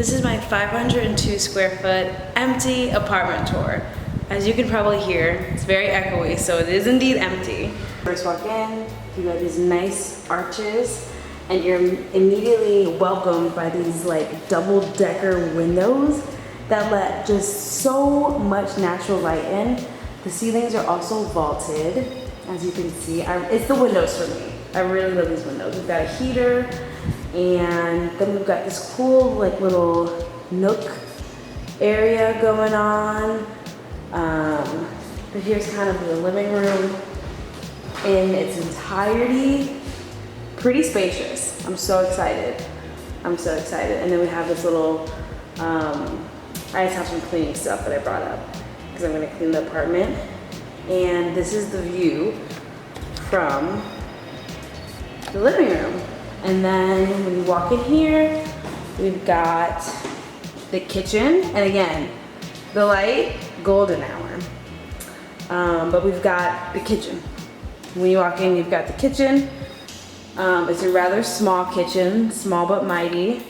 This is my 502 square foot empty apartment tour. As you can probably hear, it's very echoey, so it is indeed empty. First walk in, you got these nice arches, and you're immediately welcomed by these like double-decker windows that let just so much natural light in. The ceilings are also vaulted, as you can see. It's the windows for me. I really love these windows. We've got a heater, and then we've got this cool like little nook area going on. But here's kind of the living room in its entirety. Pretty spacious. I'm so excited. I'm so excited. And then we have this little, I just have some cleaning stuff that I brought up because I'm gonna clean the apartment. And this is the view from the living room. And then when you walk in here, we've got the kitchen. And again, the light, golden hour. But we've got the kitchen. When you walk in, you've got the kitchen. It's a rather small kitchen, small but mighty.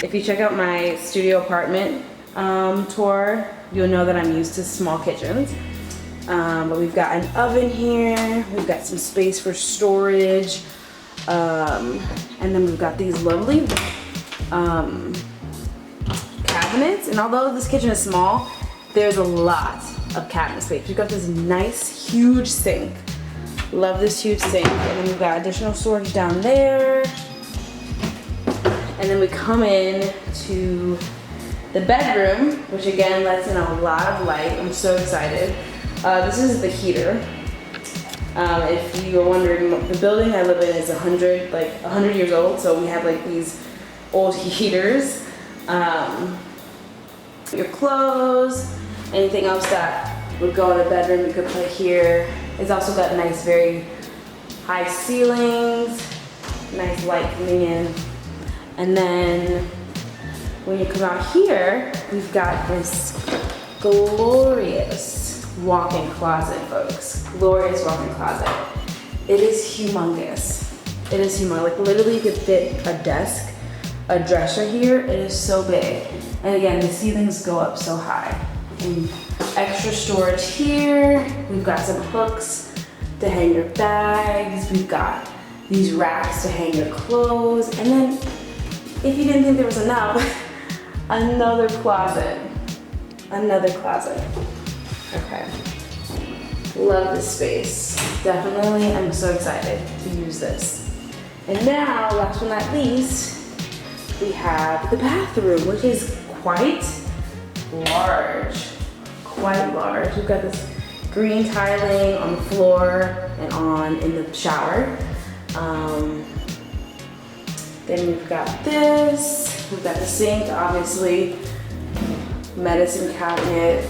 If you check out my studio apartment tour, you'll know that I'm used to small kitchens. But we've got an oven here. We've got some space for storage. And then we've got these lovely cabinets. And although this kitchen is small, there's a lot of cabinet space. We've got this nice, huge sink. Love this huge sink. And then we've got additional storage down there. And then we come in to the bedroom, which again lets in a lot of light. I'm so excited. This is the heater. If you were wondering, the building I live in is 100 years old, so we have like these old heaters. Your clothes, anything else that would go in the bedroom, you could put here. It's also got nice, very high ceilings, nice light coming in. And then when you come out here, we've got this glorious walk-in closet, folks. Glorious walk-in closet. It is humongous. It is humongous. Like literally you could fit a desk, a dresser here. It is so big. And again, the ceilings go up so high. And extra storage here. We've got some hooks to hang your bags. We've got these racks to hang your clothes. And then, if you didn't think there was enough, another closet. Another closet. Okay. Love this space. Definitely, I'm so excited to use this. And now, last but not least, we have the bathroom, which is quite large. Quite large. We've got this green tiling on the floor and in the shower. Then we've got this. We've got the sink, obviously, medicine cabinet,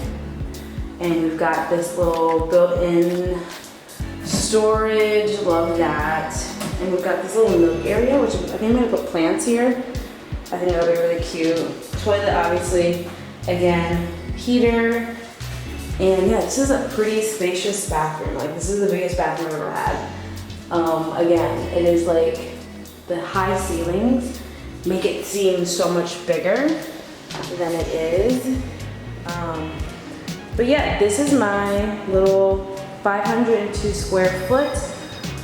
and we've got this little built-in storage. Love that. And we've got this little nook area, which I think I'm gonna put plants here. I think that'll be really cute. Toilet, obviously. Again, heater. And yeah, this is a pretty spacious bathroom. Like this is the biggest bathroom I've ever had. Again, it is like the high ceilings make it seem so much bigger than it is. But yeah, this is my little 502 square foot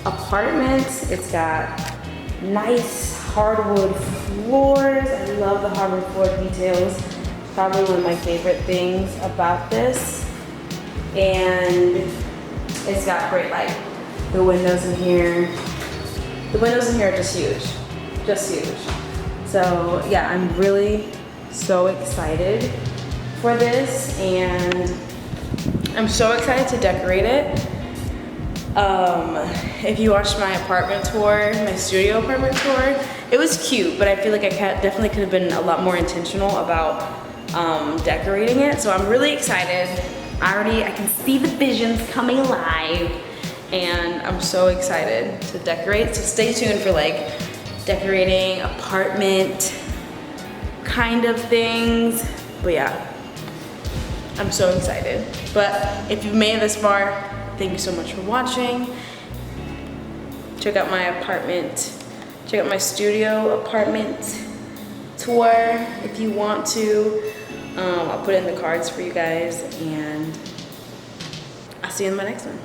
apartment. It's got nice hardwood floors. I love the hardwood floor details. Probably one of my favorite things about this. And it's got great light. The windows in here are just huge. Just huge. So yeah, I'm really so excited for this, and I'm so excited to decorate it. If you watched my apartment tour, my studio apartment tour, it was cute, but I feel like I definitely could have been a lot more intentional about decorating it. So I'm really excited. I can see the visions coming alive, and I'm so excited to decorate. So stay tuned for like decorating apartment kind of things. But yeah, I'm so excited. But if you've made it this far, thank you so much for watching. Check out my apartment, check out my studio apartment tour if you want to. I'll put it in the cards for you guys, and I'll see you in my next one.